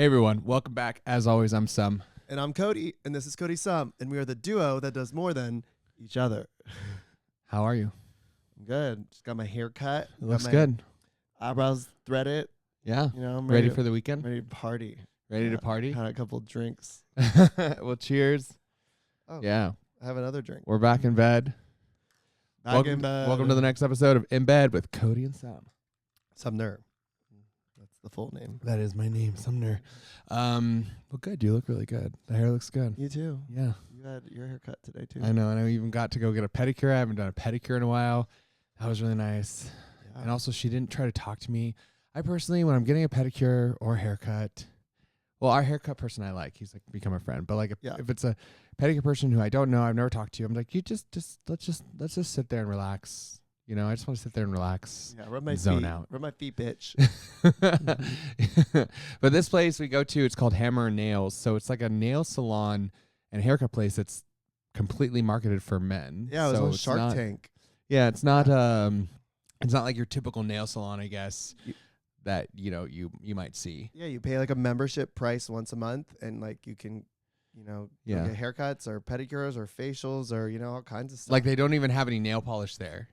Hey everyone, welcome back. As always, I'm Sum. And I'm Cody, and this is Cody Sum, and we are the duo that does more than each other. How are you? I'm good. Just got my hair cut. It looks good. Eyebrows threaded. Yeah. You know, I'm ready for the weekend? ready to party. Ready to party? Had a couple drinks. Well, cheers. Oh, Yeah. I have another drink. We're back in bed. In bed. Welcome to the next episode of In Bed with Cody and Sum. Sumner. That's the full name. That is my name, Sumner. Well, good. You look really good. The hair looks good. You too. Yeah. You had your haircut today too. I know. And I even got to go get a pedicure. I haven't done a pedicure in a while. That was really nice. Yeah. And also, she didn't try to talk to me. I personally, when I'm getting a pedicure or a haircut, well, our haircut person I like, he's like become a friend. But like if it's a pedicure person who I don't know, I've never talked to, I'm like, let's just sit there and relax. You know, I just want to sit there and relax. Yeah, rub my zone feet. out. Rub my feet, bitch. But this place we go to, it's called Hammer and Nails. So it's like a nail salon and haircut place that's completely marketed for men. Yeah, it was so on Shark Tank. Yeah, it's not like your typical nail salon, I guess, that you might see. Yeah, you pay like a membership price once a month, and like you can, go get haircuts or pedicures or facials or all kinds of stuff. Like they don't even have any nail polish there,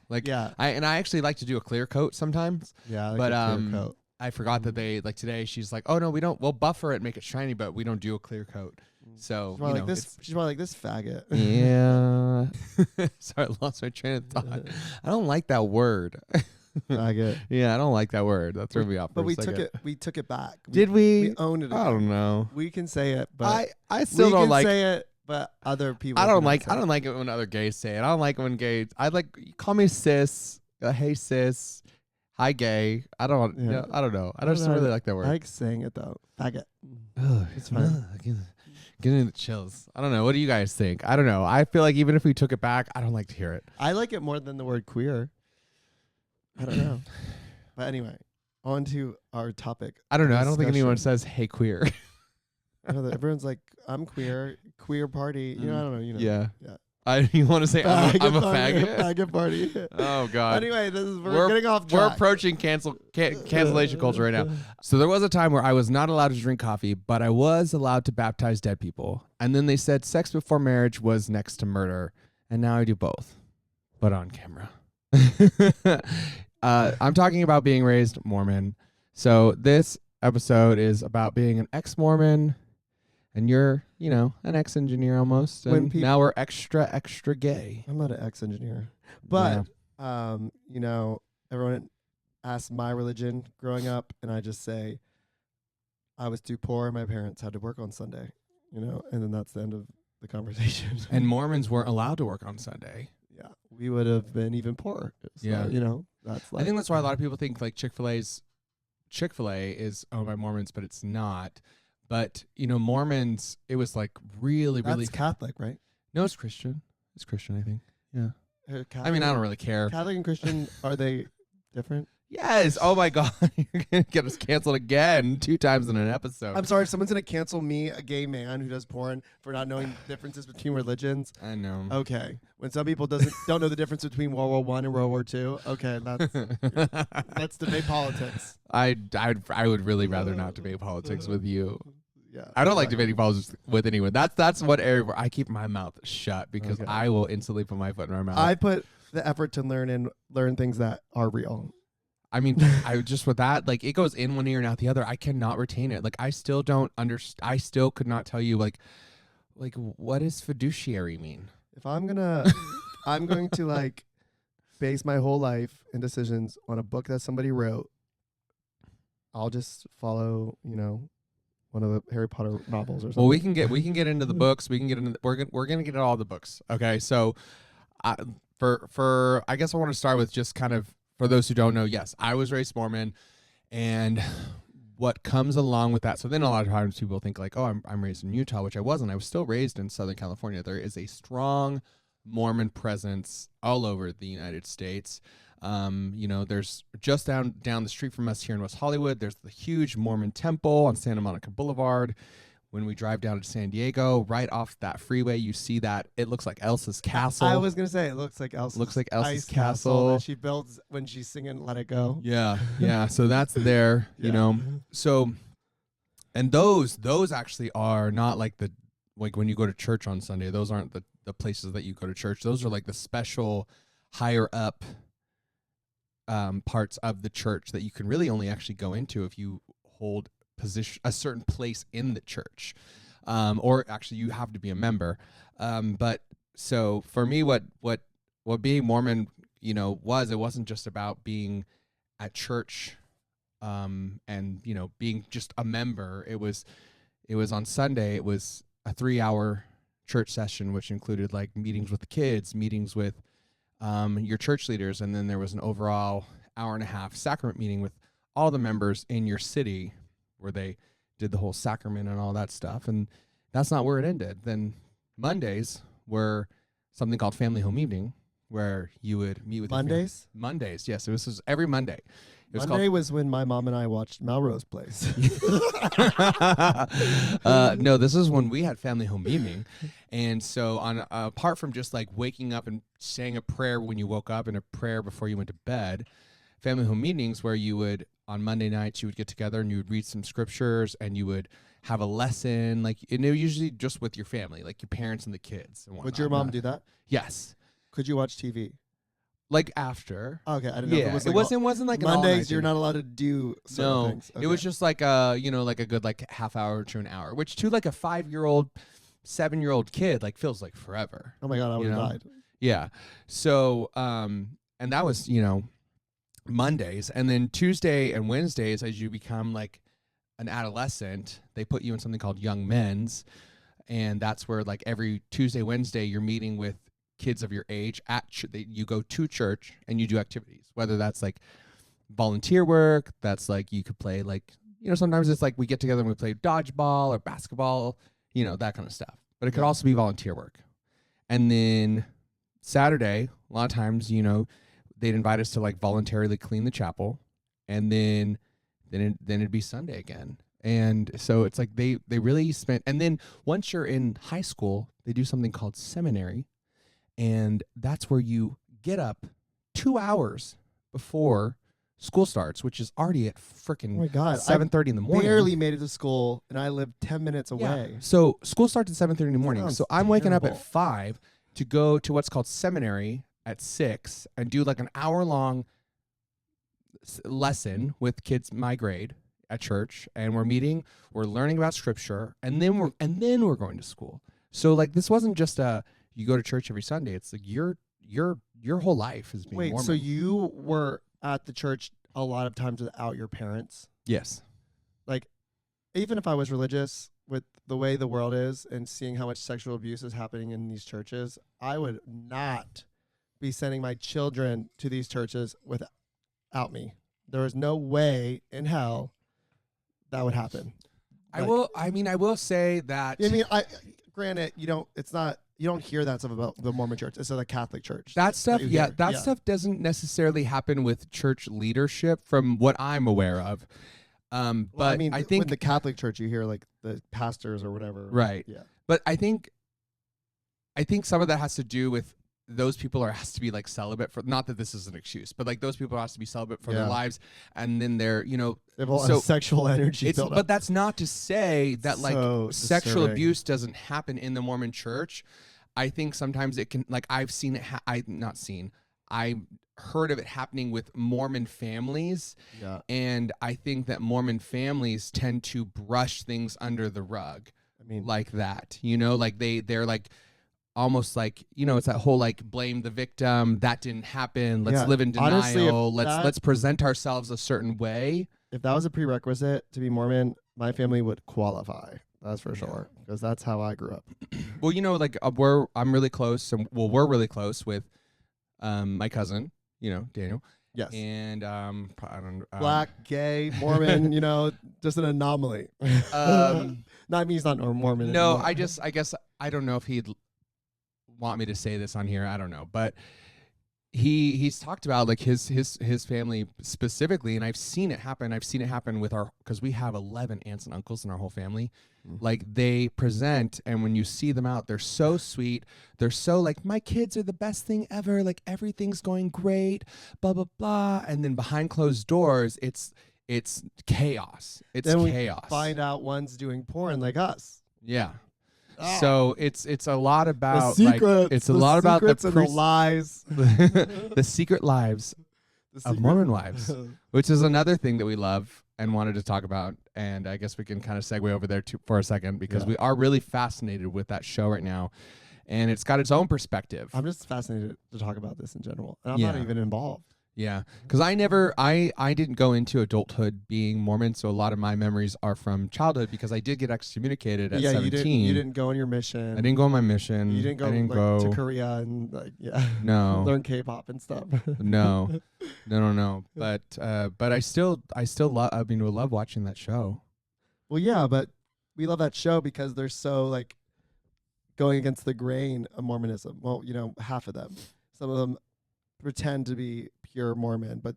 Like I actually like to do a clear coat sometimes. Yeah, like but a clear coat. I forgot that they like today. She's like, oh no, we'll buffer it, make it shiny, but we don't do a clear coat. So she's probably like this faggot. Yeah. Sorry, I lost my train of thought. I don't like that word. Faggot. Yeah, I don't like that word. That threw me off. But we took it back. Did we? We owned it. I don't know. We can say it, but I still don't like. We can say it, but other people. I don't like it when other gays say it. I don't like it when gays. I like call me sis. Hey sis. Hi gay. I don't. Yeah. I don't know. I just don't really like that word. I like saying it though. Faggot. Ugh, it's fine. Getting the chills. I don't know. What do you guys think? I don't know. I feel like even if we took it back, I don't like to hear it. I like it more than the word queer. I don't know. But anyway, on to our topic. I don't know. I don't think anyone says, hey, queer. I know that everyone's like, I'm queer party. I don't know. Yeah. Yeah. You want to say I'm a faggot? Faggot party. Oh, God. Anyway, we're getting off track. We're approaching cancellation culture right now. So there was a time where I was not allowed to drink coffee, but I was allowed to baptize dead people. And then they said sex before marriage was next to murder. And now I do both, but on camera. I'm talking about being raised Mormon. So this episode is about being an ex-Mormon, and you're, an ex-engineer almost. And now we're extra gay. I'm not an ex-engineer, but everyone asks my religion growing up, and I just say I was too poor. My parents had to work on Sunday, and then that's the end of the conversation. And Mormons weren't allowed to work on Sunday. Yeah, we would have been even poorer. So, that's like, I think that's why a lot of people think like Chick-fil-A is owned by Mormons, but it's not. But, Mormons, it was like really Catholic, right? No, it's Christian. It's Christian, I think. Yeah. Catholic, I mean, I don't really care. Catholic and Christian, are they different? Yes. Oh my God. You're going to get us canceled again 2 times in an episode. I'm sorry. Someone's going to cancel me, a gay man who does porn, for not knowing differences between religions. I know. Okay. When some people don't know the difference between World War I and World War II. Okay. Let's debate politics. I would really rather not debate politics with you. Yeah. I don't like debating politics with anyone. That's what area where I keep my mouth shut because I will instantly put my foot in my mouth. I put the effort to learn things that are real. I mean, I just with that, like it goes in one ear and out the other. I cannot retain it. Like I still don't understand. I still could not tell you like what does fiduciary mean? If I'm going to like base my whole life and decisions on a book that somebody wrote, I'll just follow, one of the Harry Potter novels or something. Well, we can get into the books. We can get into we're gonna get into all the books. Okay, so for I guess I want to start with just kind of. For those who don't know, yes, I was raised Mormon, and what comes along with that. So then a lot of times people think like, oh, I'm raised in Utah, which I wasn't. I was still raised in Southern California. There is a strong Mormon presence all over the United States. There's just down the street from us here in West Hollywood, there's the huge Mormon temple on Santa Monica Boulevard. When we drive down to San Diego, right off that freeway, you see that it looks like Elsa's castle. I was gonna say it looks like Elsa's castle that she builds when she's singing "Let It Go." Yeah. So that's there. So And those actually are not like when you go to church on Sunday, those aren't the places that you go to church. Those are like the special higher up parts of the church that you can really only actually go into if you hold a certain place in the church. Or actually you have to be a member. But so for me, what being Mormon, it wasn't just about being at church, and, being just a member. It was on Sunday. It was a 3-hour church session, which included like meetings with the kids, meetings with, your church leaders. And then there was an overall 1.5-hour sacrament meeting with all the members in your city where they did the whole sacrament and all that stuff. And that's not where it ended. Then Mondays were something called family home evening, where you would meet with Mondays. Mondays, yes. It was every Monday. Monday was when my mom and I watched Melrose Place. No, this is when we had family home evening. And so apart from just like waking up and saying a prayer when you woke up and a prayer before you went to bed, family home meetings where you would, on Monday nights, you would get together and you would read some scriptures and you would have a lesson, like, and it was usually just with your family, like your parents and the kids. And would your mom do that? Yes. Could you watch TV? Like after. Okay, I didn't know. Yeah, If it wasn't like an Mondays. You're not allowed to do certain things. Okay. It was just like a good like half hour to an hour, which to like a 5-year-old, 7-year-old kid like feels like forever. Oh my God, I would have died. Yeah. So and that was Mondays, and then Tuesday and Wednesdays, as you become like an adolescent, they put you in something called Young Men's, and that's where like every Tuesday, Wednesday, you're meeting with kids of your age you go to church and you do activities, whether that's like volunteer work, that's like you could play like, sometimes it's like we get together and we play dodgeball or basketball, that kind of stuff. But it could also be volunteer work. And then Saturday, a lot of times, they'd invite us to like voluntarily clean the chapel, and then it'd be Sunday again. And so it's like they really spent, and then once you're in high school, they do something called seminary. And that's where you get up 2 hours before school starts, which is already at freaking 7:30 in the morning. Barely made it to school, and I live 10 minutes away. Yeah. So school starts at 7:30 in the morning. Sounds so I'm waking up terrible. at 5 to go to what's called seminary at 6 and do like an hour-long lesson with kids my grade at church. And we're learning about scripture, and then we're going to school. So like this wasn't just you go to church every Sunday. It's like your whole life is being Wait, Mormon. so you were at the church a lot of times without your parents? Yes. Like, even if I was religious, with the way the world is and seeing how much sexual abuse is happening in these churches, I would not be sending my children to these churches without me. There is no way in hell that would happen. I will say that. Granted, you don't hear that stuff about the Mormon church. It's a Catholic church. That stuff, stuff doesn't necessarily happen with church leadership, from what I'm aware of. But I think with the Catholic church, you hear like the pastors or whatever. Right. Yeah. But I think some of that has to do with those people has to be like celibate for, not that this is an excuse, but like those people has to be celibate for their lives, and then they're they have a lot of sexual energy built up. But that's not to say that like sexual disturbing. abuse doesn't happen in the Mormon church. I think sometimes it can, like I've seen it. I heard of it happening with Mormon families, and I think that Mormon families tend to brush things under the rug. Like that, like they're like. Almost like, it's that whole like blame the victim. That didn't happen. Let's live in denial. Honestly, let's present ourselves a certain way. If that was a prerequisite to be Mormon, my family would qualify. That's for sure, because that's how I grew up. Well, like I'm really close, and we're really close with my cousin, Daniel. Yes. And I don't black, gay, Mormon, just an anomaly. Not me. He's not Mormon. No, anymore. I guess I don't know if he'd want me to say this on here. I don't know, but he's talked about like his family specifically, and I've seen it happen. I've seen it happen with because we have 11 aunts and uncles in our whole family. Like they present, and when you see them out, they're so sweet. They're so like, my kids are the best thing ever. Like everything's going great, blah, blah, blah. And then behind closed doors, it's it's chaos. It's then chaos. We find out one's doing porn like us. Yeah. Ah. So it's a lot about the secrets, it's a lot about the and the lies, the secret lives of Mormon wives, which is another thing that we love and wanted to talk about. And I guess we can kind of segue over there for a second, because we are really fascinated with that show right now, and it's got its own perspective. I'm just fascinated to talk about this in general, and I'm not even involved. Yeah, because I didn't go into adulthood being Mormon, so a lot of my memories are from childhood, because I did get excommunicated at 17. You didn't go on your mission. I didn't go on my mission. You didn't go to Korea and no learn K-pop and stuff. no. But I still love. I mean, we love watching that show. Well, yeah, but we love that show because they're so like going against the grain of Mormonism. Well, half of them. Some of them pretend to be pure Mormon, but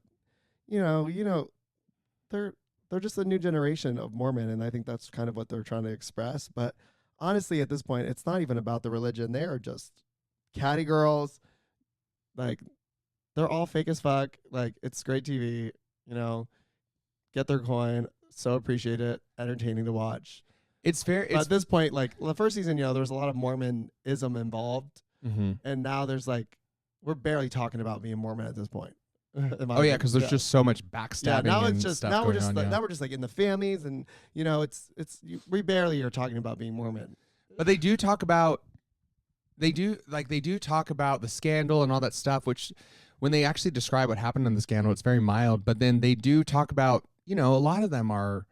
they're just a new generation of Mormon, and I think that's kind of what they're trying to express. But honestly, at this point, it's not even about the religion. They are just catty girls. Like, they're all fake as fuck. Like, it's great TV, get their coin. So appreciate it. Entertaining to watch. It's fair. But at this point, like the first season, there was a lot of Mormonism involved. Mm-hmm. And now there's we're barely talking about being Mormon at this point. Oh yeah, because there's just so much backstabbing. Now and it's just stuff now we're going just on, now we're just in the families, and we barely are talking about being Mormon. But they do talk about the scandal and all that stuff, which when they actually describe what happened in the scandal, it's very mild. But then they do talk about, a lot of them are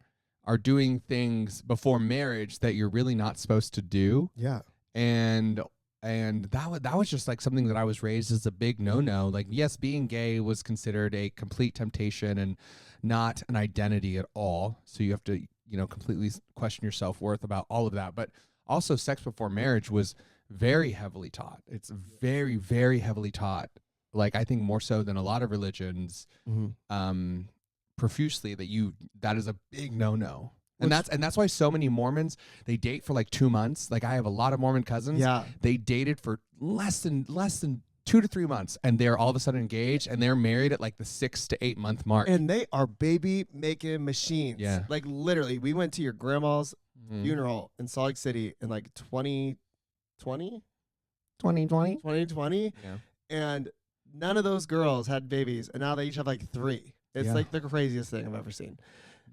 doing things before marriage that you're really not supposed to do. Yeah. And that was just like something that I was raised as a big no-no. Like, yes, being gay was considered a complete temptation and not an identity at all. So you have to, completely question your self-worth about all of that. But also sex before marriage was very heavily taught. It's very, very heavily taught. Like, I think more so than a lot of religions, profusely, that is a big no-no. And that's why so many Mormons, they date for like 2 months. Like, I have a lot of Mormon cousins. Yeah. They dated for less than 2 to 3 months, and they're all of a sudden engaged, and they're married at like the 6 to 8 month mark. And they are baby making machines. Yeah. Like, literally, we went to your grandma's funeral in Salt Lake City in like 2020. 2020. Yeah. And none of those girls had babies, and now they each have like 3. It's like the craziest thing I've ever seen.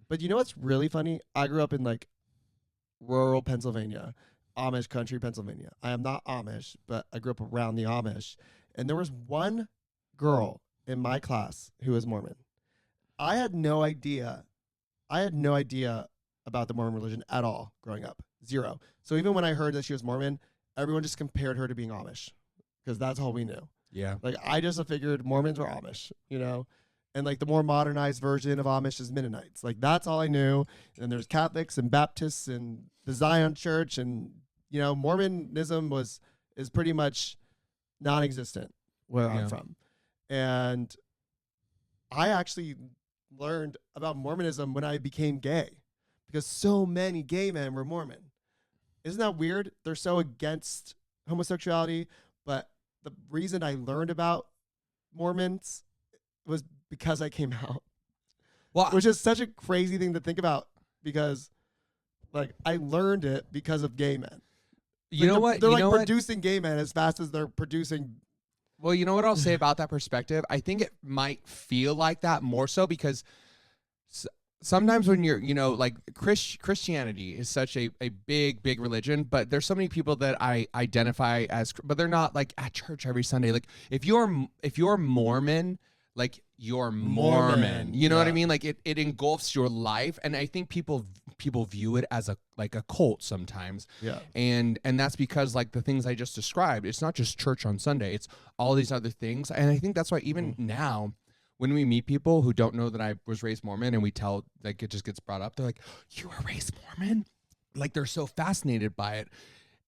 But you know what's really funny? I grew up in like rural Pennsylvania, Amish country Pennsylvania. I am not Amish, but I grew up around the Amish. And there was one girl in my class who was Mormon. I had no idea about the Mormon religion at all growing up. Zero. So even when I heard that she was Mormon, everyone just compared her to being Amish, because that's all we knew. Yeah. Like, I just figured Mormons were Amish, And like the more modernized version of Amish is Mennonites. Like, that's all I knew. And there's Catholics and Baptists and the Zion Church, and Mormonism is pretty much non-existent where I'm from. And I actually learned about Mormonism when I became gay, because so many gay men were Mormon. Isn't that weird? They're so against homosexuality, but the reason I learned about Mormons was because I came out. Well, which is such a crazy thing to think about, because like I learned it because of gay men. You know what? They're like producing gay men as fast as they're producing. Well, you know what I'll say about that perspective? I think it might feel like that more so because sometimes when you're, like Christianity is such a big religion, but there's so many people that I identify as, but they're not like at church every Sunday. Like if you're Mormon, like you're Mormon. You know what I mean? Like it engulfs your life, and I think people view it as a cult sometimes. Yeah. And that's because like the things I just described, it's not just church on Sunday, it's all these other things. And I think that's why even now when we meet people who don't know that I was raised Mormon, and we tell, like, it just gets brought up, they're like, "You were raised Mormon?" Like they're so fascinated by it.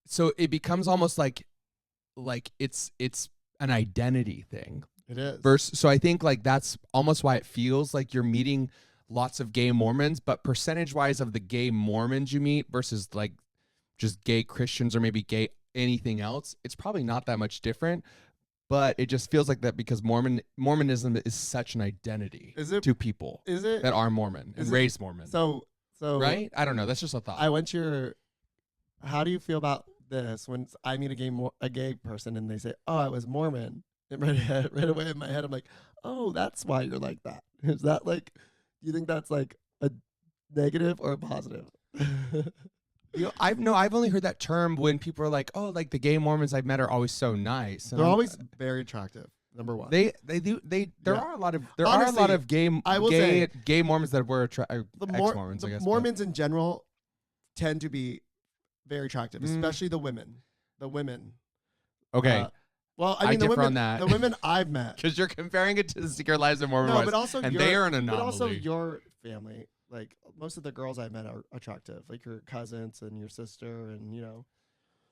So it becomes almost like it's an identity thing. It is. So I think like that's almost why it feels like you're meeting lots of gay Mormons, but percentage-wise of the gay Mormons you meet versus like just gay Christians or maybe gay anything else, it's probably not that much different. but it just feels like that because Mormonism is such an identity Is it? to people Is it? that are Mormon and Is it- raised Mormon. So right? I don't know. That's just a thought. I went to your. How do you feel about this when I meet a gay person and they say, "Oh, I was Mormon," and right away in my head, I'm like, "Oh, that's why you're like that." Is that like? Do you think that's like a negative or a positive? I've only heard that term when people are like, oh, like the gay Mormons I've met are always so nice. And They're always very attractive. Number one, there Yeah. are a lot of Honestly, gay Mormons that were ex-Mormons. I guess Mormons in general tend to be very attractive, Mm. especially the women. The women. Okay, Well, I I mean, the differ women. on that. The women I've met. because you're comparing it to the Secret Lives of Mormon No, Wives, but also and your, they are an anomaly. But also your family. Like most of the girls I met are attractive, like your cousins and your sister, and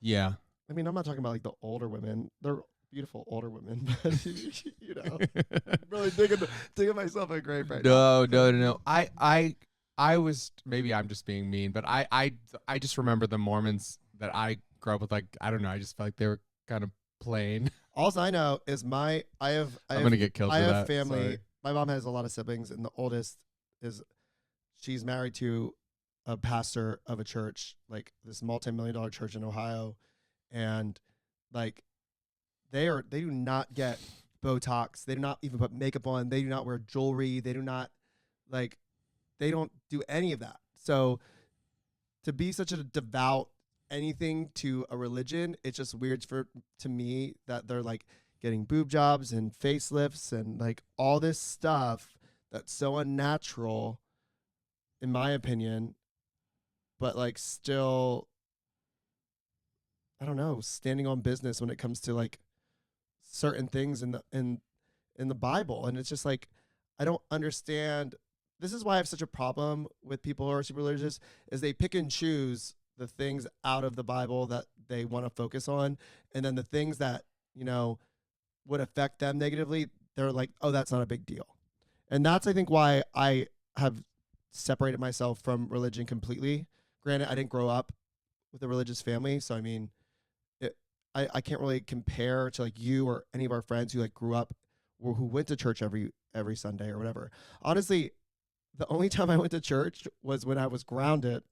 yeah. I mean, I'm not talking about like the older women. They're beautiful older women, but really digging myself a grave right now. No. I was, maybe I'm just being mean, but I just remember the Mormons that I grew up with. Like, I don't know. I just felt like they were kind of plain. All I know is I'm gonna get killed. I for have that. family. Sorry. My mom has a lot of siblings, and the oldest she's married to a pastor of a church, like this multi-million-dollar church in Ohio, and like they do not get Botox. They do not even put makeup on. They do not wear jewelry. They don't do any of that. So to be such a devout anything to a religion, it's just weird to me that they're like getting boob jobs and facelifts and like all this stuff that's so unnatural, in my opinion, but like still, I don't know, standing on business when it comes to like certain things in the Bible. And it's just like, I don't understand. This is why I have such a problem with people who are super religious, is they pick and choose the things out of the Bible that they want to focus on, and then the things that would affect them negatively, they're like, oh, that's not a big deal. And that's, I think, why I have separated myself from religion completely. Granted, I didn't grow up with a religious family, so I mean, I can't really compare to like you or any of our friends who like grew up or who went to church every Sunday or whatever. Honestly, the only time I went to church was when I was grounded,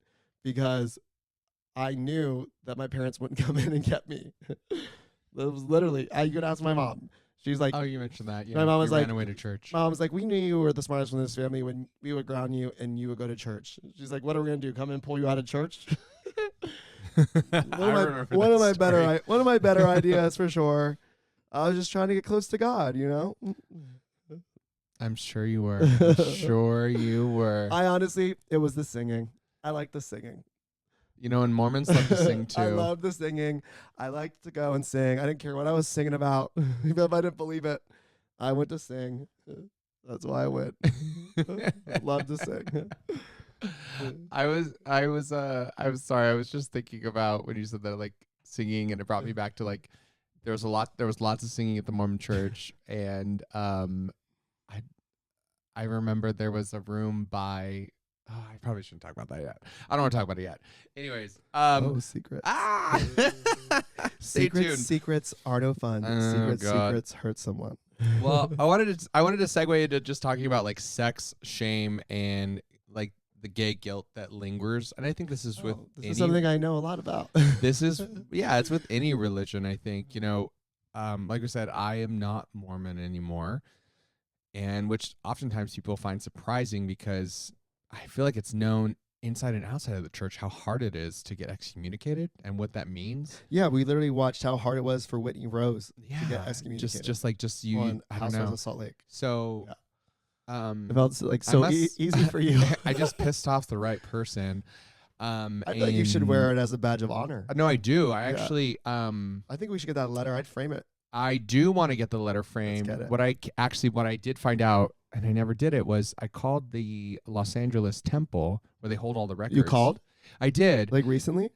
because I knew that my parents wouldn't come in and get me. That was literally, you could ask my mom. She's like, oh, you mentioned that. Yeah, my mom was you like, ran away to church. My mom's like, we knew you were the smartest one in this family when we would ground you and you would go to church. She's like, what are we gonna do? Come and pull you out of church? One of my better ideas for sure. I was just trying to get close to God, I'm sure you were. I'm sure you were. I honestly, it was the singing. I like the singing. And Mormons love to sing too. I love the singing. I liked to go and sing. I didn't care what I was singing about. Even if I didn't believe it, I went to sing. That's why I went. I love to sing. I was sorry. I was just thinking about when you said that, like singing, and it brought me back to like there was lots of singing at the Mormon church, and I remember there was a room by. Oh, I probably shouldn't talk about that yet. I don't want to talk about it yet. Anyways, secrets. Stay tuned. Secrets are no fun. Secrets hurt someone. Well, I wanted to segue into just talking about like sex shame and like the gay guilt that lingers, and I think this is with is something I know a lot about. This is it's with any religion. I think like I said, I am not Mormon anymore, and which oftentimes people find surprising because I feel like it's known inside and outside of the church how hard it is to get excommunicated and what that means. Yeah, we literally watched how hard it was for Whitney Rose to get excommunicated. Just you. On I don't know. Housewives of Salt Lake. So, it felt like so easy for you. I just pissed off the right person. I think you should wear it as a badge of honor. No, I do. I actually. I think we should get that letter. I'd frame it. I do want to get the letter framed. What I did find out, and I never did it, was I called the Los Angeles temple where they hold all the records. You called? I did. Like recently?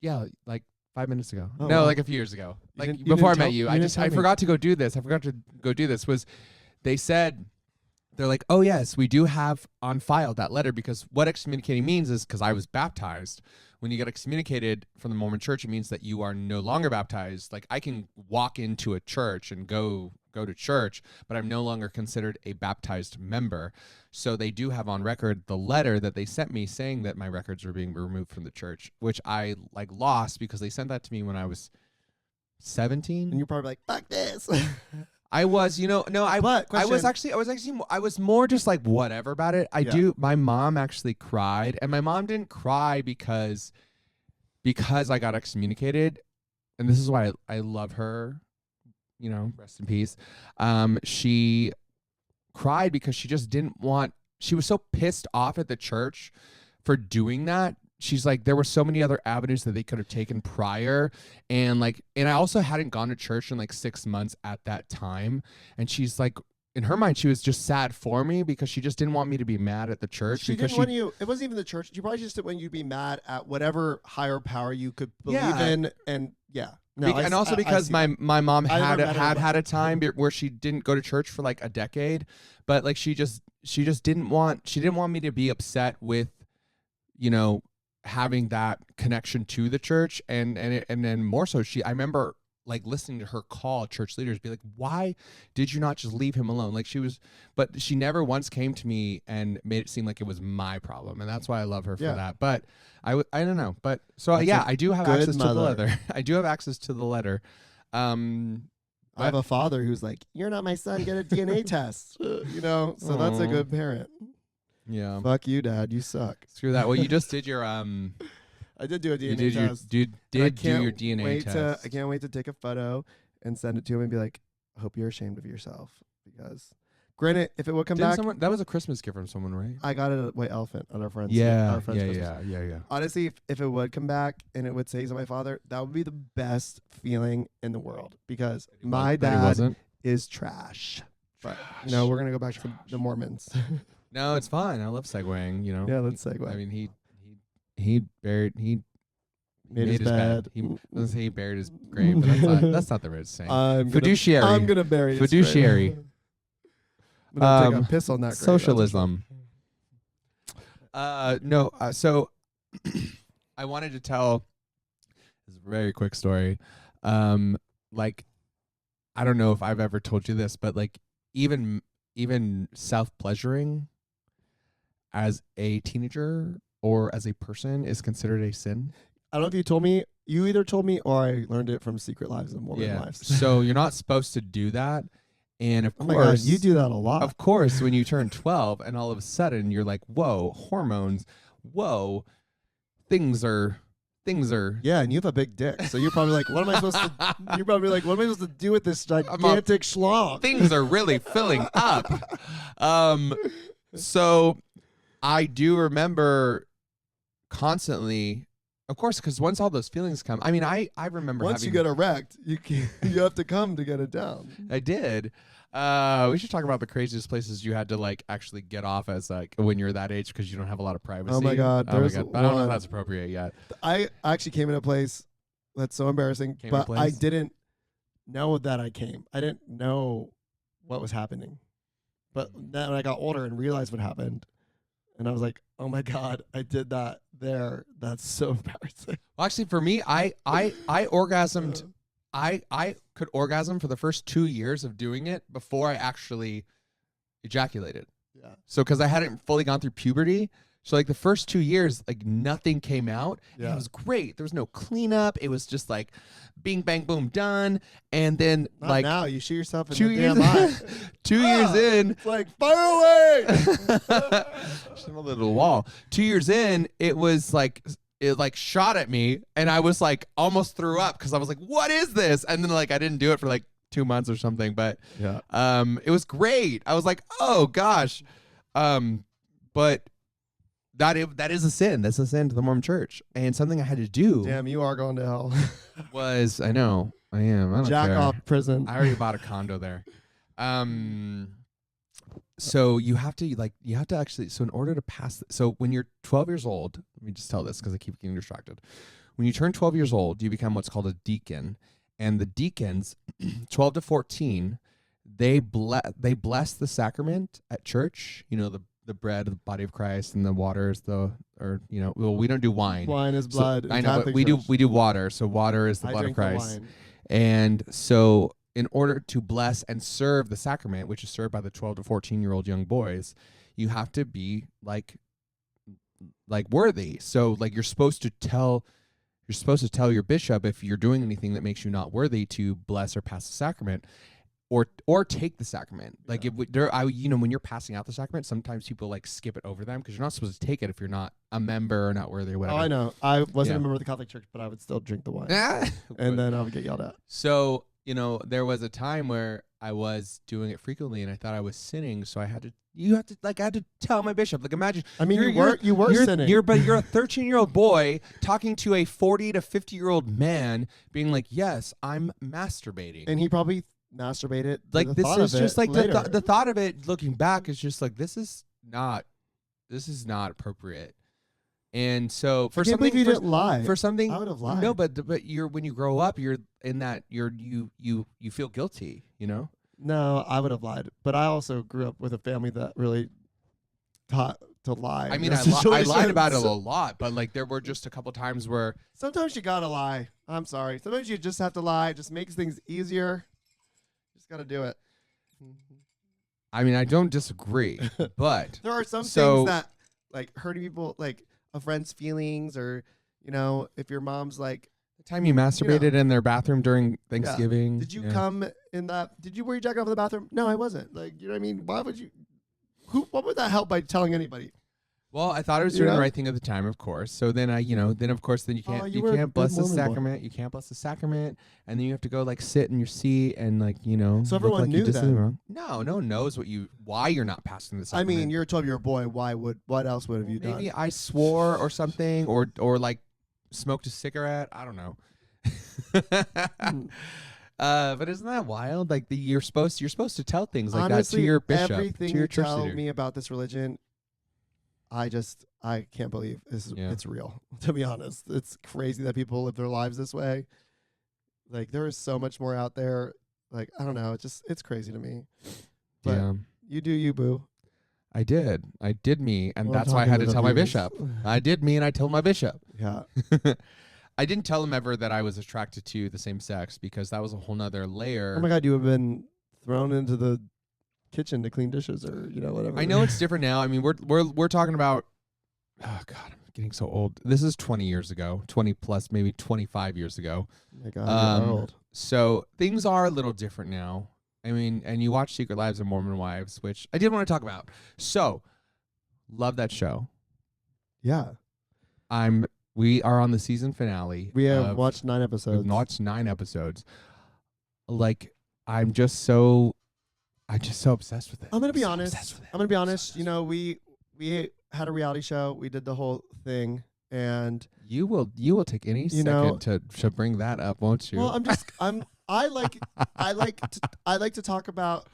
Yeah, like 5 minutes ago. Oh, no, wow. like a few years ago. You Before I didn't met you. I forgot to go do this. I forgot to go do this. Was they said they're like, oh yes, we do have on file that letter, because what excommunicating means is, because I was baptized. When you get excommunicated from the Mormon church, it means that you are no longer baptized. Like, I can walk into a church and go to church, but I'm no longer considered a baptized member. So they do have on record the letter that they sent me saying that my records were being removed from the church, which I like lost because they sent that to me when I was 17. And you're probably like, fuck this. I was, no, I was question. I was more just like whatever about it. Yeah. My mom actually cried, and my mom didn't cry because I got excommunicated. And this is why I love her, rest in peace. She cried because she just didn't want, she was so pissed off at the church for doing that. She's like, there were so many other avenues that they could have taken prior. And I also hadn't gone to church in like 6 months at that time. And she's like, in her mind, she was just sad for me because she just didn't want me to be mad at the church. She didn't want you, it wasn't even the church. She probably just didn't want you to be mad at whatever higher power you could believe in. And yeah. No, and also because my mom had a time where she didn't go to church for like a decade, but like she just didn't want me to be upset with, having that connection to the church, and then more so, I remember like listening to her call church leaders, be like, why did you not just leave him alone? Like but she never once came to me and made it seem like it was my problem, and that's why I love her for that. But I don't know, but so that's I do have access to the letter. I do have access to the letter. I have a father who's like, you're not my son, get a DNA test, so that's a good parent. Yeah. Fuck you, Dad. You suck. Screw that. Well, you just did your I did do a DNA test. You did do your DNA test. I can't wait to take a photo and send it to him and be like, I hope you're ashamed of yourself. Because, granted, if it would come back, that was a Christmas gift from someone, right? I got it at White Elephant on our friends. Yeah. Our friends Yeah. Honestly, if it would come back and it would say he's my father, that would be the best feeling in the world. Because my dad is trash. But we're gonna go back to the Mormons. No, it's fine. I love segueing. Yeah, let's segue. I mean, he made his bed. He doesn't say he buried his grave, but that's not the right saying. Fiduciary. I'm gonna bury his fiduciary. grave. I'm gonna take a piss on that grave. Socialism. No. So I wanted to tell this very quick story. Like, I don't know if I've ever told you this, but like even self-pleasuring as a teenager or as a person is considered a sin. I don't know if you told me. You either told me or I learned it from Secret Lives of Mormon Wives. So you're not supposed to do that. And of course, my God, you do that a lot. Of course, when you turn 12 and all of a sudden you're like, whoa, hormones, whoa, things are. Yeah, and you have a big dick, so you're probably like, what am I supposed to? You're probably like, what am I supposed to do with this gigantic schlong? Things are really filling up. So I do remember constantly, of course, because once all those feelings come, I mean, I remember once you get erect, you have to come to get it down. I did. We should talk about the craziest places you had to like actually get off as like when you're that age because you don't have a lot of privacy. Oh my God. I don't know if that's appropriate yet. I actually came in a place that's so embarrassing, but I didn't know that I came. I didn't know what was happening. But then when I got older and realized what happened, and I was like, oh my God, I did that there. That's so embarrassing. Well, actually, for me, I orgasmed. I could orgasm for the first 2 years of doing it before I actually ejaculated. Yeah. So because I hadn't fully gone through puberty. So like the first 2 years, like nothing came out. Yeah. And it was great. There was no cleanup. It was just like bing, bang, boom, done. And then not like now you shoot yourself in 2 the years, damn eye. 2 years in. It's like, fire away. Just a little wall. 2 years in, it was like, it like shot at me and I was like almost threw up because I was like, what is this? And then like I didn't do it for like 2 months or something, but yeah, it was great. I was like, oh gosh. But that is a sin. That's a sin to the Mormon church. And something I had to do. Damn, you are going to hell. I know. I am. I don't Jack care. off prison. I already bought a condo there. So you have to actually, so in order to pass, so when you're 12 years old, let me just tell this because I keep getting distracted. When you turn 12 years old, you become what's called a deacon. And the deacons, 12 to 14, they bless the sacrament at church. You know, the bread, the body of Christ, and the water is well, we don't do wine. Wine is blood. I know, but we do water. So water is the blood of Christ. And so in order to bless and serve the sacrament, which is served by the 12 to 14-year-old young boys, you have to be like worthy. So like you're supposed to tell your bishop if you're doing anything that makes you not worthy to bless or pass the sacrament. Or take the sacrament. Like when you're passing out the sacrament, sometimes people like skip it over them because you're not supposed to take it if you're not a member or not worthy or whatever. Oh, I know. I wasn't a member of the Catholic Church, but I would still drink the wine, and then I would get yelled at. So there was a time where I was doing it frequently, and I thought I was sinning. So I had to tell my bishop. Like imagine. I mean, you were sinning. But you're a 13-year-old boy talking to a 40 to 50-year-old man, being like, "Yes, I'm masturbating," and he probably masturbated. Like this is just like the thought of it. Looking back is just like this is not appropriate. And so for something you didn't lie. For something I would have lied. No, but when you grow up, you're in that you feel guilty. You know. No, I would have lied. But I also grew up with a family that really taught to lie. I mean, I lied about it a lot, but like there were just a couple times where sometimes you gotta lie. I'm sorry. Sometimes you just have to lie. It just makes things easier. Just gotta do it. I mean, I don't disagree, but there are some things that like hurting people, like a friend's feelings, or if your mom's like the time you masturbated in their bathroom during Thanksgiving. Did you come in that? Did you wear your jacket off in the bathroom? No, I wasn't. Like, you know what I mean? Why would you? What would that help by telling anybody? Well, I thought I was doing the right thing at the time, of course. So then you can't bless the sacrament. You can't bless the sacrament, and then you have to go like sit in your seat and So everyone like knew you did something that. wrong. No one knows why you're not passing the sacrament. I mean, you're a 12-year-old boy. What else would have you done? Maybe I swore or something, or like smoked a cigarette. I don't know. But isn't that wild? Like you're supposed to tell things like Honestly, that to your bishop, everything to your you church tell leader. me about this religion, I can't believe it's real. To be honest, it's crazy that people live their lives this way. Like there is so much more out there. Like I don't know, it's crazy to me. But you do you, boo. I did me, and that's why I had to tell my bishop. I did me, and I told my bishop. Yeah. I didn't tell him ever that I was attracted to the same sex because that was a whole nother layer. Oh my God, you have been thrown into the kitchen to clean dishes or whatever. I know it's different now. I mean, we're talking about. Oh God, I'm getting so old. This is 20 years ago, 20 plus, maybe 25 years ago. Oh my God, you're old. So things are a little different now. I mean, and you watch Secret Lives of Mormon Wives, which I did want to talk about. So, love that show. Yeah. We are on the season finale. We have watched 9 episodes. We've watched 9 episodes. Like, I'm just so obsessed with it. I'm gonna be honest. We had a reality show. We did the whole thing, and you will take any second to bring that up, won't you? Well, I like to talk about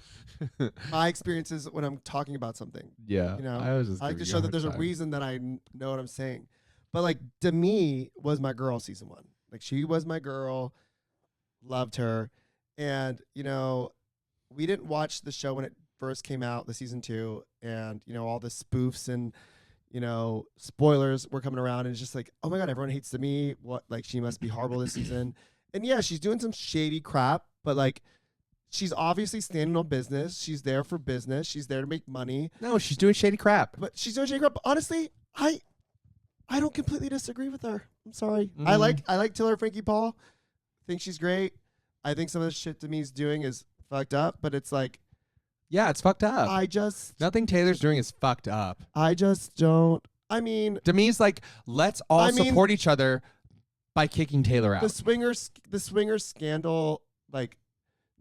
my experiences when I'm talking about something. Yeah. I like to show that there's a reason that I know what I'm saying. But like Demi was my girl season 1. Like she was my girl, loved her. And, we didn't watch the show when it first came out, the season 2, and, all the spoofs and, spoilers were coming around, and it's just like, oh my God, everyone hates Demi. What, like she must be horrible this season. And yeah, she's doing some shady crap, but like she's obviously standing on business. She's there for business. She's there to make money. No, she's doing shady crap. But she's doing shady crap. But honestly, I don't completely disagree with her. I'm sorry. Mm-hmm. I like Taylor Frankie Paul. I think she's great. I think some of the shit Demi's doing is fucked up, but it's like, yeah, it's fucked up. Nothing Taylor's doing is fucked up. I just don't. I mean, Demi's like, let's all support each other by kicking Taylor out. The swinger scandal, like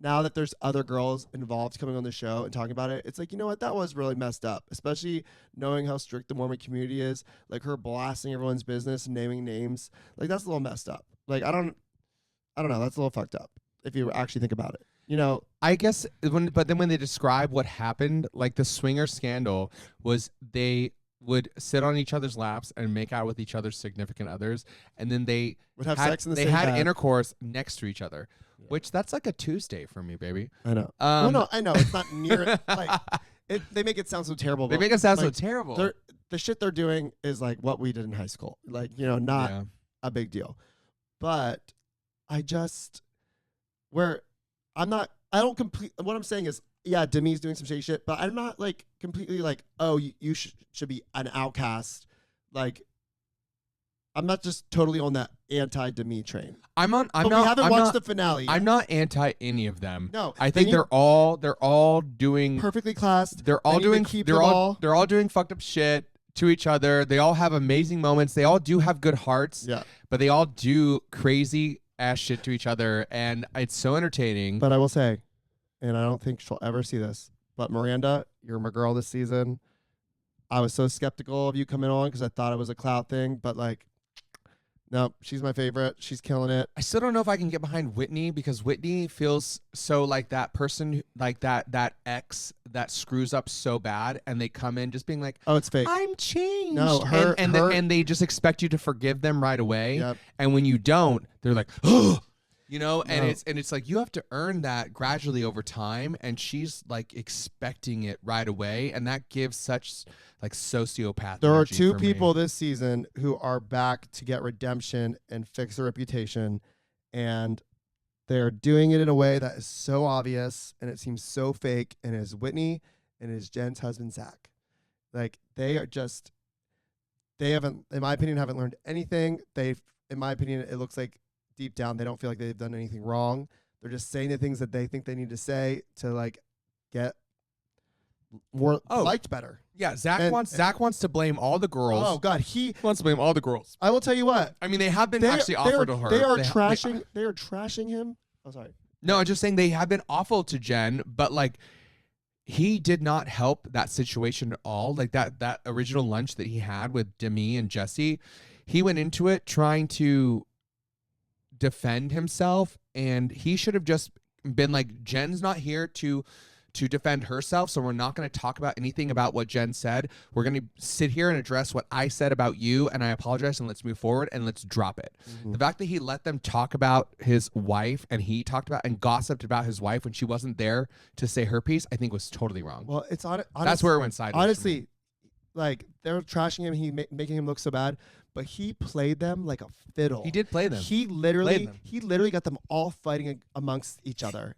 now that there's other girls involved coming on the show and talking about it, it's like, you know what, that was really messed up, especially knowing how strict the Mormon community is, like her blasting everyone's business and naming names. Like that's a little messed up. Like I don't know, that's a little fucked up if you actually think about it. I guess when they describe what happened, like the swinger scandal was they would sit on each other's laps and make out with each other's significant others, and then they would have sex in the same bed. They had bed. intercourse next to each other, which that's like a Tuesday for me, baby. I know. No, I know. It's not near like they make it sound so terrible. They make it sound like, so terrible. The shit they're doing is like what we did in high school. Like, not a big deal. But I just what I'm saying is, yeah, Demi's doing some shady shit, but I'm not like completely like, oh, you should be an outcast. Like, I'm not just totally on that anti-Demi train. We haven't watched the finale yet. I'm not anti any of them. No, I think they're all doing perfectly classed. They're all doing fucked up shit to each other. They all have amazing moments. They all do have good hearts. Yeah. But they all do crazy ass shit to each other, and it's so entertaining. But I will say, and I don't think she'll ever see this, but Miranda, you're my girl this season. I was so skeptical of you coming on because I thought it was a clout thing, but like, no, she's my favorite. She's killing it. I still don't know if I can get behind Whitney, because Whitney feels so like that person, like that ex that screws up so bad, and they come in just being like, "Oh, it's fake. I'm changed." No, and they just expect you to forgive them right away. Yep. And when you don't, they're like, "Oh." It's like you have to earn that gradually over time, and she's like expecting it right away, and that gives such like sociopath. There are two people this season who are back to get redemption and fix their reputation, and they're doing it in a way that is so obvious and it seems so fake, and it is Whitney and it is Jen's husband Zach. Like, they haven't, in my opinion, learned anything. In my opinion, it looks like deep down they don't feel like they've done anything wrong. They're just saying the things that they think they need to say to like get more liked better. Yeah, Zach wants to blame all the girls. Oh God, he wants to blame all the girls. I will tell you what. I mean, they have been actually awful to her. They are trashing him. Oh, sorry. No, I'm just saying they have been awful to Jen, but like, he did not help that situation at all. Like that original lunch that he had with Demi and Jesse, he went into it trying to defend himself, and he should have just been like, Jen's not here to defend herself, so we're not going to talk about anything about what Jen said. We're going to sit here and address what I said about you, and I apologize, and let's move forward, and let's drop it. The fact that he let them talk about his wife, and he talked about and gossiped about his wife when she wasn't there to say her piece, I think was totally wrong. Well, it's that's where it went sideways. Honestly, like, they're trashing him, making him look so bad, but he played them like a fiddle. He did play them. He literally got them all fighting amongst each other.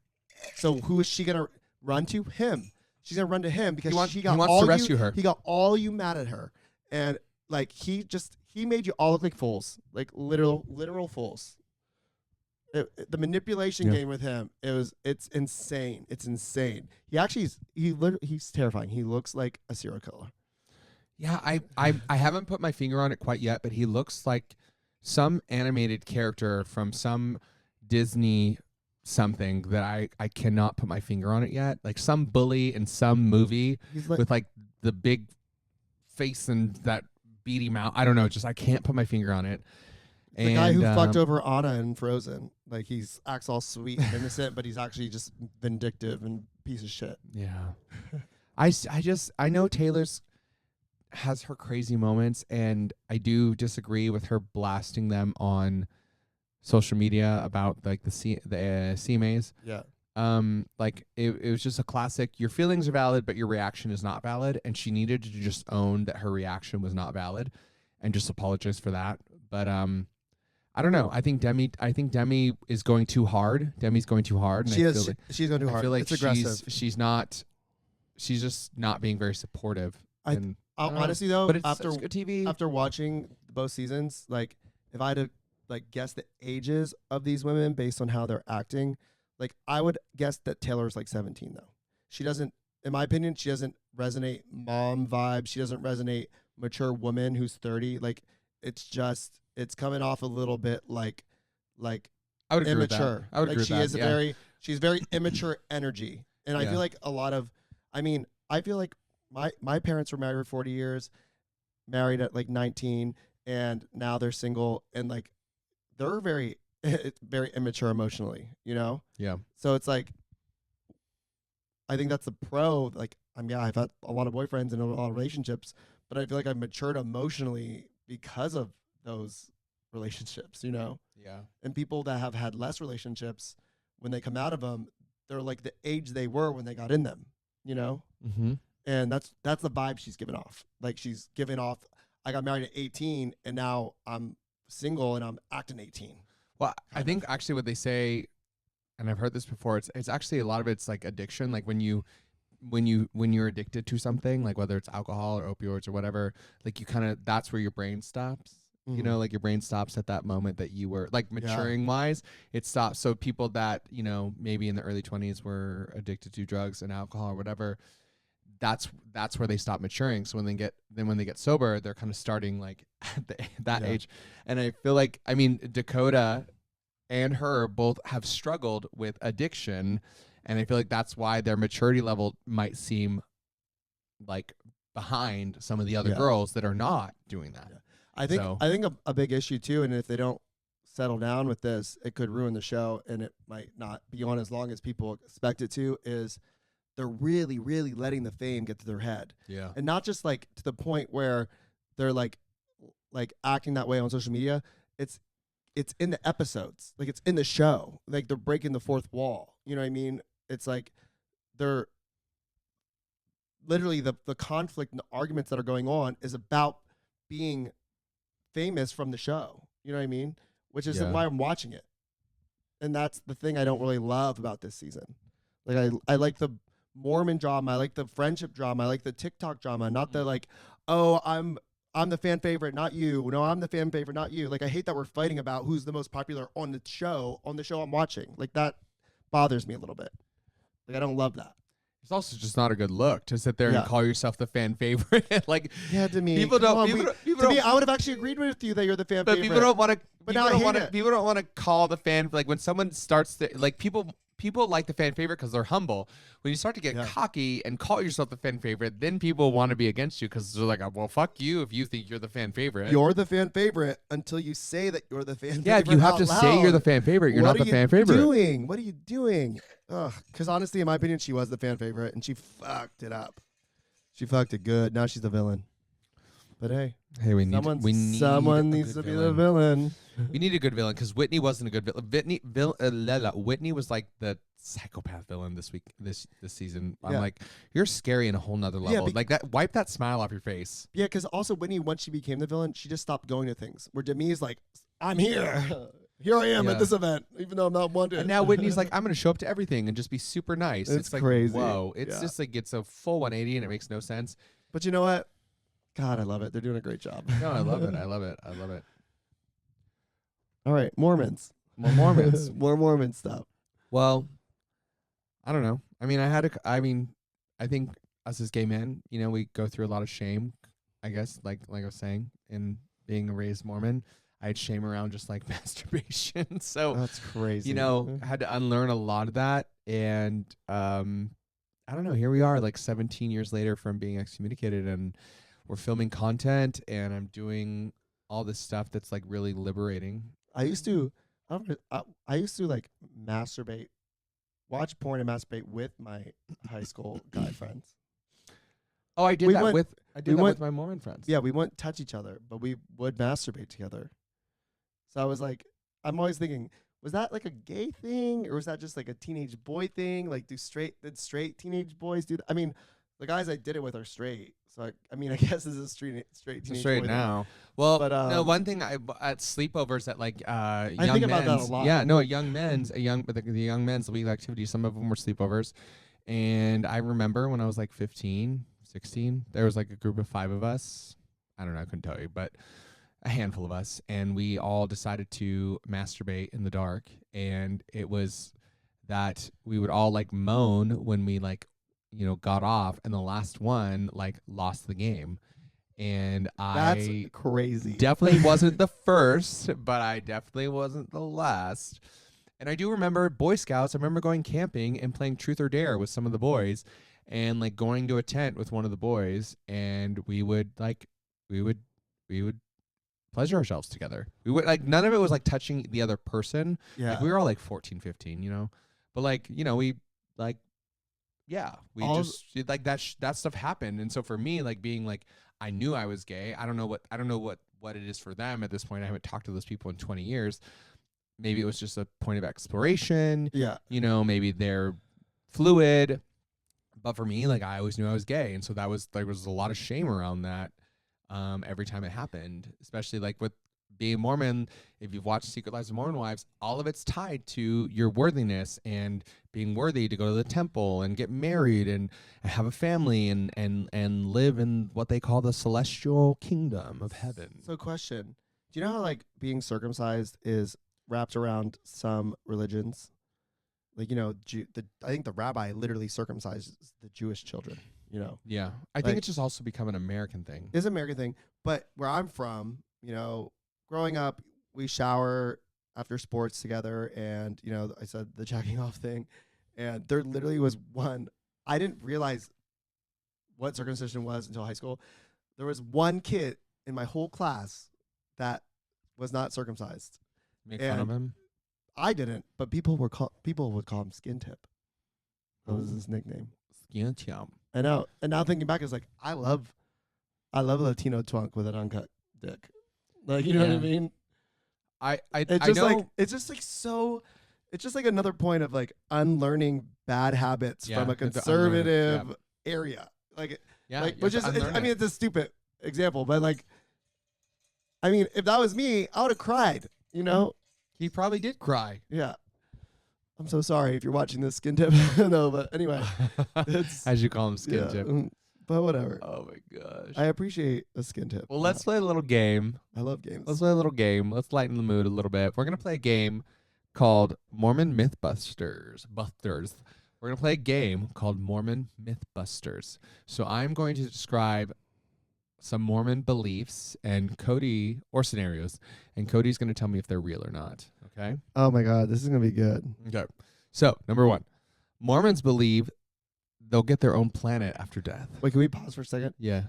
So who is she gonna run to? Him. She's gonna run to him because he wants to rescue her. He got all you mad at her, and like he made you all look like fools, like literal fools. The manipulation game with him, it's insane. It's insane. He's terrifying. He looks like a serial killer. Yeah, I haven't put my finger on it quite yet, but he looks like some animated character from some Disney something that I cannot put my finger on it yet. Like some bully in some movie with like the big face and that beady mouth. I don't know, just I can't put my finger on it. The guy who fucked over Anna in Frozen. Like, acts all sweet and innocent, but he's actually just vindictive and piece of shit. Yeah. I know Taylor's has her crazy moments, and I do disagree with her blasting them on social media about like the CMAs. Yeah. Like it was just a classic. Your feelings are valid, but your reaction is not valid, and she needed to just own that her reaction was not valid, and just apologize for that. But I don't know. I think Demi is going too hard. Demi's going too hard. And she's going too hard. I feel like it's aggressive. She's just not being very supportive. Honestly though, but it's good TV. After watching both seasons, like if I had to like guess the ages of these women based on how they're acting, like I would guess that Taylor's like 17 though. She doesn't, in my opinion, she doesn't resonate mom vibe. She doesn't resonate mature woman who's 30. Like it's coming off a little bit like I would agree immature. With that. I would agree with that. She's very immature energy. And I feel like I feel like my parents were married for 40 years, married at like 19, and now they're single, and like they're very immature emotionally, you know? Yeah. So it's like, I think that's the pro. Like, I've had a lot of boyfriends and a lot of relationships, but I feel like I've matured emotionally because of those relationships, you know? Yeah. And people that have had less relationships when they come out of them, they're like the age they were when they got in them, you know? Mm-hmm. And that's the vibe she's giving off. Like she's giving off, I got married at 18 and now I'm single and I'm acting 18. Well, I think actually what they say, and I've heard this before, it's actually a lot of it's like addiction. Like when you're addicted to something, like whether it's alcohol or opioids or whatever, like you kind of, that's where your brain stops. You know, like your brain stops at that moment that you were like maturing wise, it stops. So people that, you know, maybe in the early 20s were addicted to drugs and alcohol or whatever, that's where they stop maturing. So when they get sober, they're kind of starting like at that age. And I feel like, I mean, Dakota and her both have struggled with addiction. And I feel like that's why their maturity level might seem like behind some of the other girls that are not doing that. I think a big issue too, and if they don't settle down with this, it could ruin the show, and it might not be on as long as people expect it to, is they're really, really letting the fame get to their head. Yeah. And not just like to the point where they're like acting that way on social media. It's in the episodes. Like it's in the show. Like they're breaking the fourth wall. You know what I mean? It's like they're literally the conflict and the arguments that are going on is about being famous from the show. You know what I mean? Which is why I'm watching it. And that's the thing I don't really love about this season. Like I like the Mormon drama, I like the friendship drama, I like the TikTok drama, not the like, oh, I'm the fan favorite, not you. No, I'm the fan favorite, not you. Like I hate that we're fighting about who's the most popular on the show I'm watching. Like that bothers me a little bit. Like I don't love that. It's also just not a good look to sit there and call yourself the fan favorite. Like, Demi, people don't. Demi, I would have actually agreed with you that you're the fan favorite. But people don't want to. But now I hate it. People don't want to call the fan, like when someone starts to, like people like the fan favorite because they're humble. When you start to get cocky and call yourself the fan favorite, then people want to be against you because they're like, well, fuck you if you think you're the fan favorite. You're the fan favorite until you say that you're the fan favorite. Yeah, if you have to say you're the fan favorite, you're not the fan favorite. What are you doing? Because honestly, in my opinion, she was the fan favorite and she fucked it up. She fucked it good. Now she's the villain. But hey, someone needs to be the villain. We need a good villain because Whitney wasn't a good villain. Whitney was like the psychopath villain this season. I'm like, you're scary in a whole nother level. Like that, wipe that smile off your face. Yeah, because also Whitney, once she became the villain, she just stopped going to things. Where Demi is like, I'm here. Here I am at this event, even though I'm not wanted. And now Whitney's like, I'm going to show up to everything and just be super nice. It's like, crazy. Whoa. It's just like, it's a full 180 and it makes no sense. But you know what? God, I love it. They're doing a great job. No, I love it. I love it. I love it. All right, Mormons. More Mormons. More Mormon stuff. Well, I don't know. I mean, I think us as gay men, you know, we go through a lot of shame, I guess, like I was saying, in being a raised Mormon. I had shame around just like masturbation. So that's crazy. You know, I had to unlearn a lot of that. And I don't know, here we are like 17 years later from being excommunicated, and we're filming content and I'm doing all this stuff that's like really liberating. I used to like masturbate, watch porn and masturbate with my high school guy friends. Oh, I did that with my Mormon friends. Yeah, we wouldn't touch each other, but we would masturbate together. So I was like, I'm always thinking, was that like a gay thing, or was that just like a teenage boy thing? Like, did straight teenage boys do that? I mean, the guys I did it with are straight, so I mean, I guess this is straight teenage straight boy now. Well, but no, one thing at sleepovers at like I think about that a lot. Yeah, no, the young men's league activity. Some of them were sleepovers, and I remember when I was like 15, 16, there was like a group of 5 of us. I don't know, I couldn't tell you, but a handful of us, and we all decided to masturbate in the dark. And it was that we would all like moan when we like, you know, got off, and the last one like lost the game. And that's crazy. Definitely wasn't the first, but I definitely wasn't the last. And I do remember Boy Scouts. I remember going camping and playing Truth or Dare with some of the boys, and like going to a tent with one of the boys, and we would pleasure ourselves together. We would like, none of it was like touching the other person. Yeah. Like, we were all like 14, 15, you know, but like, you know, we like, yeah, we just like that stuff happened. And so for me, like being like, I knew I was gay. I don't know what it is for them at this point. I haven't talked to those people in 20 years. maybe it was just a point of exploration. Yeah. You know, maybe they're fluid. But for me, like I always knew I was gay, and so there was a lot of shame around that every time it happened, especially like with being Mormon. If you've watched Secret Lives of Mormon Wives, all of it's tied to your worthiness and being worthy to go to the temple and get married and have a family and live in what they call the celestial kingdom of heaven. So question, do you know how like being circumcised is wrapped around some religions? Like, you know, I think the rabbi literally circumcises the Jewish children, you know. Yeah. I think it's just also become an American thing. It's an American thing. But where I'm from, you know, growing up, we shower after sports together. And, you know, I said the jacking off thing. And there literally was one. I didn't realize what circumcision was until high school. There was one kid in my whole class that was not circumcised. Make fun of him? I didn't, but people would call him Skin Tip. That was his nickname. Skin Tip. I know. And now thinking back, it's like I love a Latino twunk with an uncut dick. Like, you know what I mean? It's just like it's just like another point of like unlearning bad habits from a conservative area. Like which is I mean, it's a stupid example, but like I mean, if that was me, I would have cried, you know? He probably did cry. Yeah. I'm so sorry if you're watching this, Skin Tip. No, but anyway. As you call him, Skin Tip. But whatever. Oh my gosh. I appreciate a Skin Tip. Well, let's play a little game. I love games. Let's play a little game. Let's lighten the mood a little bit. We're going to play a game called Mormon Mythbusters. We're going to play a game called Mormon Mythbusters. So I'm going to describe some Mormon beliefs and or scenarios, and Cody's going to tell me if they're real or not. Okay? Oh my God, this is going to be good. Okay. So, number 1, Mormons believe they'll get their own planet after death. Wait, can we pause for a second? Yeah.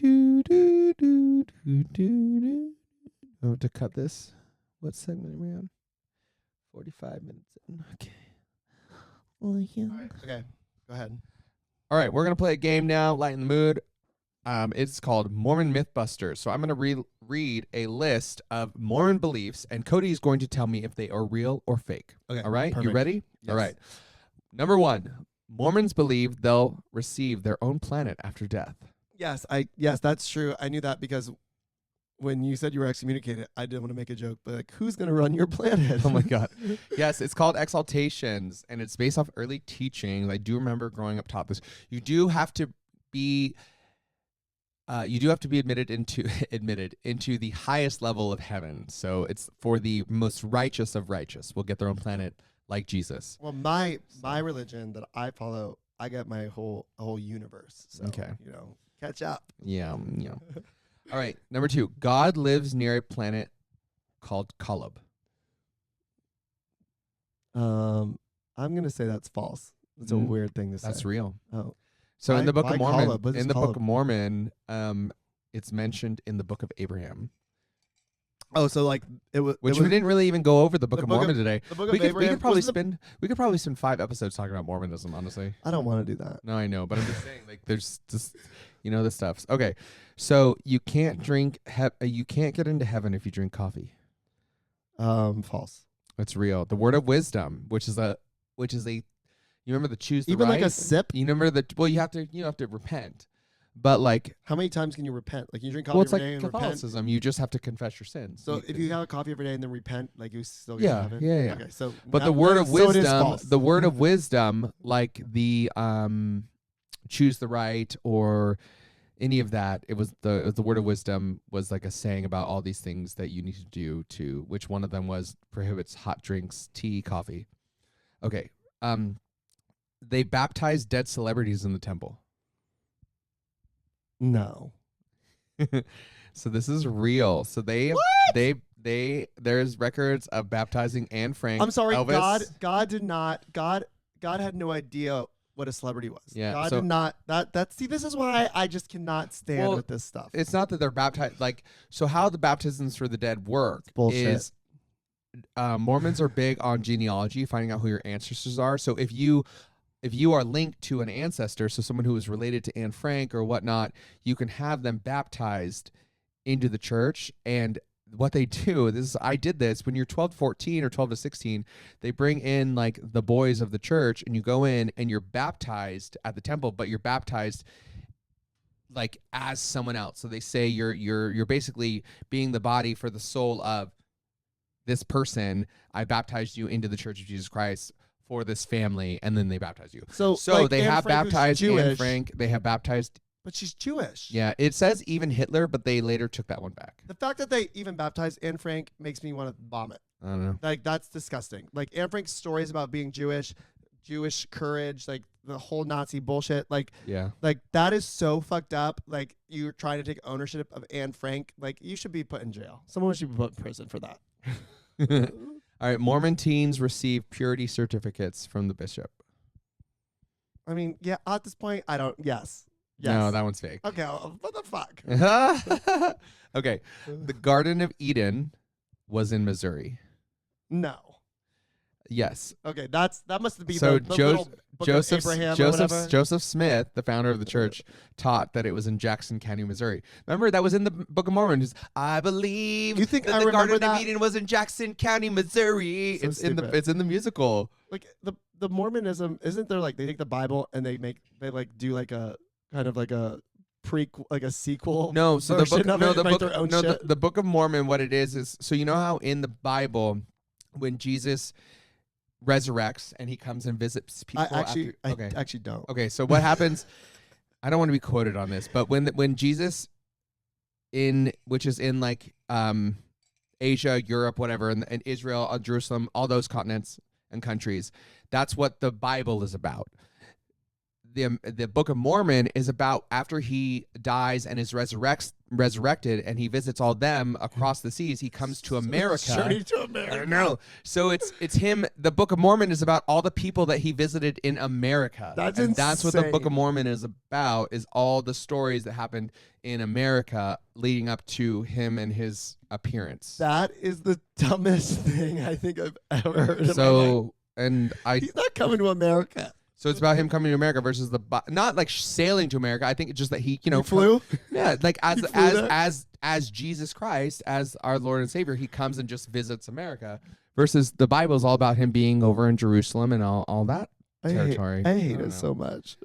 I have to cut this. What segment are we on? 45 minutes in. Okay. All right. Okay, go ahead. All right, we're going to play a game now, lighten the mood. It's called Mormon Mythbusters. So I'm going to read a list of Mormon beliefs, and Cody is going to tell me if they are real or fake. Okay. All right? Perfect. You ready? Yes. All right. Number 1, Mormons believe they'll receive their own planet after death. Yes, that's true. I knew that because when you said you were excommunicated, I didn't want to make a joke, but like, who's going to run your planet? Oh my God. Yes, it's called Exaltations, and it's based off early teachings. I do remember growing up taught this. You do have to be admitted into the highest level of heaven. So it's for the most righteous of righteous will get their own planet like Jesus. Well, my religion that I follow, I get my whole universe. So, Okay. you know, catch up. Yeah. All right. Number 2, God lives near a planet called Kolob. I'm gonna say that's false. It's a weird thing to say. That's real. Oh. So in the Book of Mormon, Book of Mormon, it's mentioned in the Book of Abraham. Oh, so like we didn't really even go over the Book of Mormon today. The Book of Abraham. We could probably spend 5 episodes talking about Mormonism. Honestly, I don't want to do that. No, I know, but I'm just saying, like, there's just the stuff. Okay, so you can't you can't get into heaven if you drink coffee. False. That's real. The word of wisdom, which is a you remember the choose the even right? like a sip. You remember you have to repent. But like, how many times can you repent? Like, you drink coffee every day and Catholicism. repent. You just have to confess your sins. So if you have a coffee every day and then repent, like, you still get to heaven? Yeah. Okay, so but the word of wisdom, like the choose the right or any of that, it was the word of wisdom was like a saying about all these things that you need to do to which one of them was prohibits hot drinks, tea, coffee. Okay. They baptize dead celebrities in the temple. No. So this is real. So there's records of baptizing Anne Frank. I'm sorry, Elvis. God had no idea what a celebrity was. Yeah, God did not. See, this is why I just cannot stand with this stuff. It's not that they're baptized. Like, so how the baptisms for the dead work is Mormons are big on genealogy, finding out who your ancestors are. So if you if you are linked to an ancestor, so someone who is related to Anne Frank or whatnot, you can have them baptized into the church. And what they do, I did this when you're 12 to 14 or 12 to 16, they bring in like the boys of the church, and you go in and you're baptized at the temple, but you're baptized like as someone else. So they say you're basically being the body for the soul of this person. I baptized you into the Church of Jesus Christ for this family, and then they baptize you. So like they Anne have Frank, who's baptized Anne Jewish, Frank. They have baptized. but she's Jewish. Yeah, it says even Hitler, but they later took that one back. The fact that they even baptized Anne Frank makes me want to vomit. I don't know. Like, that's disgusting. Like, Anne Frank's stories about being Jewish courage, like the whole Nazi bullshit. Like, Yeah. like that is so fucked up. Like, you're trying to take ownership of Anne Frank. Like, you should be put in jail. Someone should be put in prison for that. All right. Mormon teens receive purity certificates from the bishop. I mean, yeah, at this point, I don't. Yes. No, that one's fake. Okay, what the fuck? Okay. The Garden of Eden was in Missouri. No. Yes. Okay, that must be So the little Book of Abraham or whatever. Joseph Smith, the founder of the church, taught that it was in Jackson County, Missouri. Remember, that was in the Book of Mormon. I believe You think that I the remember Garden of that? Eden was in Jackson County, Missouri. So stupid. It's in the musical. Like the Mormonism, isn't there like they take the Bible and they like do like a kind of like a prequel, like a sequel? No, so the book, version of no, it, the write book, their own no, shit? the Book of Mormon. What it is so you know how in the Bible, when Jesus resurrects and he comes and visits people. I okay. actually don't. Okay, so what happens? I don't want to be quoted on this, but when Jesus which is in like Asia, Europe, whatever, and Israel, Jerusalem, all those continents and countries, that's what the Bible is about. The Book of Mormon is about after he dies and is resurrected, and he visits all them across the seas. He comes to America. Journey to America. I don't know. So it's him. The Book of Mormon is about all the people that he visited in America. That's That's what the Book of insane. Mormon is about. Is all the stories that happened in America leading up to him and his appearance. That is the dumbest thing I think I've ever heard. So and He's not coming to America. So it's about him coming to America versus not like sailing to America. I think it's just that he, He flew. Yeah, like He flew there? as Jesus Christ, as our Lord and Savior, he comes and just visits America. Versus the Bible is all about him being over in Jerusalem and all that territory. I hate don't it know. so much.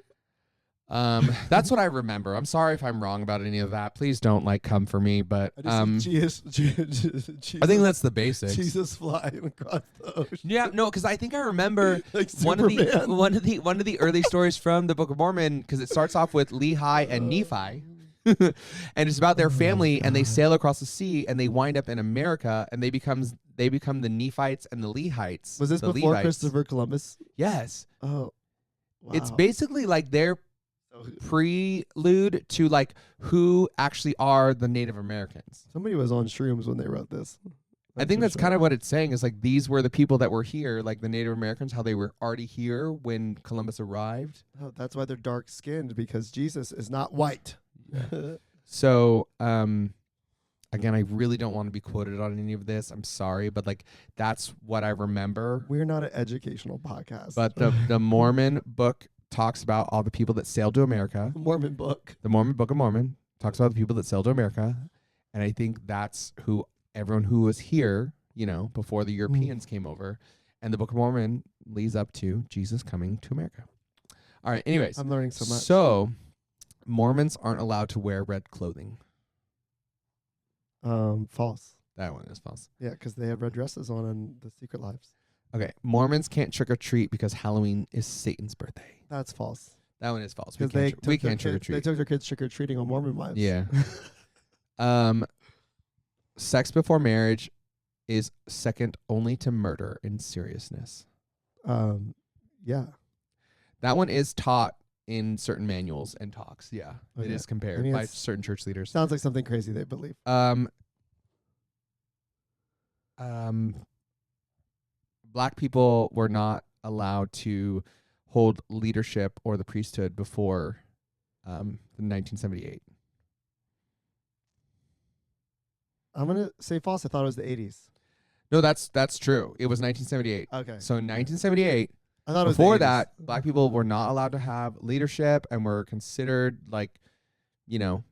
That's what I remember. I'm sorry if I'm wrong about any of that. Please don't like come for me. But I just see Jesus, I think that's the basics. Jesus flying across the ocean. Yeah, no, because I think I remember Like one of Superman. the early stories from the Book of Mormon, because it starts off with Lehi and Nephi, and it's about their family, and they sail across the sea, and they wind up in America, and they become the Nephites and the Lehites. Was this the before Levites. Christopher Columbus? Yes, Oh, wow. it's basically like their prelude to like who actually are the Native Americans. Somebody was on shrooms when they wrote this. I think that's kind of what it's saying is like these were the people that were here, like the Native Americans, how they were already here when Columbus arrived. Oh, that's why they're dark skinned, because Jesus is not white. So, again, I really don't want to be quoted on any of this. I'm sorry, but like that's what I remember. We're not an educational podcast. But the Mormon book talks about all the people that sailed to America. Mormon book. The Mormon Book of Mormon talks about the people that sailed to America, and I think that's who everyone who was here, before the Europeans came over, and the Book of Mormon leads up to Jesus coming to America. All right. Anyways, I'm learning so much. So Mormons aren't allowed to wear red clothing. False. That one is false. Yeah, because they have red dresses on in the Secret Lives. Okay. Mormons can't trick or treat because Halloween is Satan's birthday. That's false. That one is false. Because We can't trick or treat. They took their kids trick or treating on Mormon Wives. Yeah. Sex before marriage is second only to murder in seriousness. Yeah. That one is taught in certain manuals and talks. Yeah. It Okay. is compared by certain church leaders. Sounds like something crazy they believe. Black people were not allowed to hold leadership or the priesthood before 1978. I'm going to say false. I thought it was the 80s. No, that's true. It was 1978. Okay. So in 1978, I thought it was the Before 80s. that, black people were not allowed to have leadership and were considered like, you know,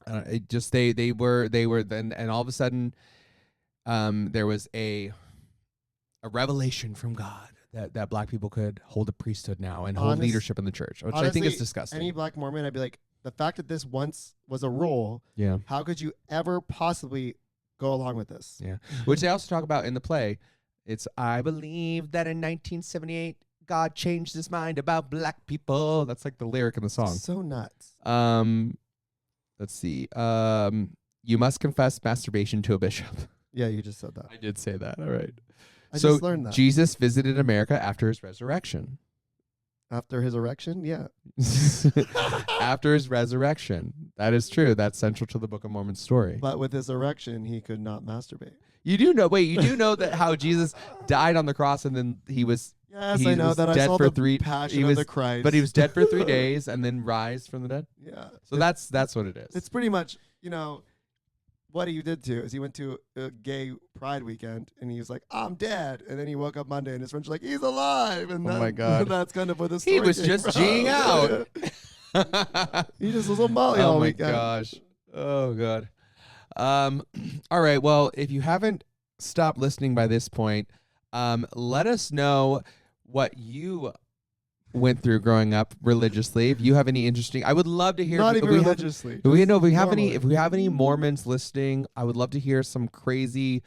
it just they were then, and all of a sudden, there was a revelation from God that black people could hold a priesthood now and hold leadership in the church, which I think is honestly, disgusting. Any black Mormon, I'd be like, the fact that this once was a rule, Yeah. how could you ever possibly go along with this? Yeah. Which they also talk about in the play. It's, I believe that in 1978, God changed his mind about black people. That's like the lyric in the song. So nuts. Let's see. You must confess masturbation to a bishop. Yeah, you just said that. I did say that. All right. I So just learned that. Jesus visited America after his resurrection. After his erection? Yeah. After his resurrection. That is true. That's central to the Book of Mormon story. But with his erection, he could not masturbate. You do know that how Jesus died on the cross and then he was Yes, he I know was that. I dead saw for the Passion of the Christ. but he was dead for 3 days and then rise from the dead. Yeah. So that's what it is. It's pretty much, what he did to is he went to a gay pride weekend and he was like, I'm dead. And then he woke up Monday and his friends were like, he's alive. And Oh my God. That's kind of what the story He was came just from. G'ing out. He just was on Molly Oh all my weekend. gosh. Oh God. All right. Well, if you haven't stopped listening by this point, let us know what you went through growing up religiously. If you have any interesting, I would love to hear. Not if even we have- religiously. If we have normally. if we have any Mormons listening, I would love to hear some crazy,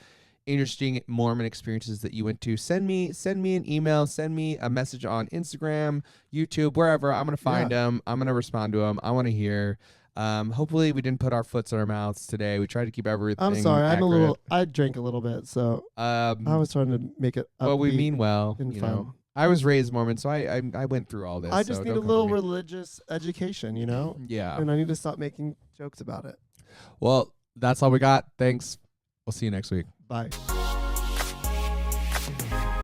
interesting Mormon experiences that you went to. Send me an email, send me a message on Instagram, YouTube, wherever. I'm gonna find them. I'm gonna respond to them. I want to hear. Hopefully we didn't put our foots in our mouths today. We tried to keep everything. I'm sorry. accurate. I drank a little bit, so I was trying to make it Well, we upbeat mean well. and You fun. know, I was raised Mormon, so I went through all this. I just so need a don't come little for me. religious education, Yeah. and I need to stop making jokes about it. Well, that's all we got. Thanks. We'll see you next week. Bye.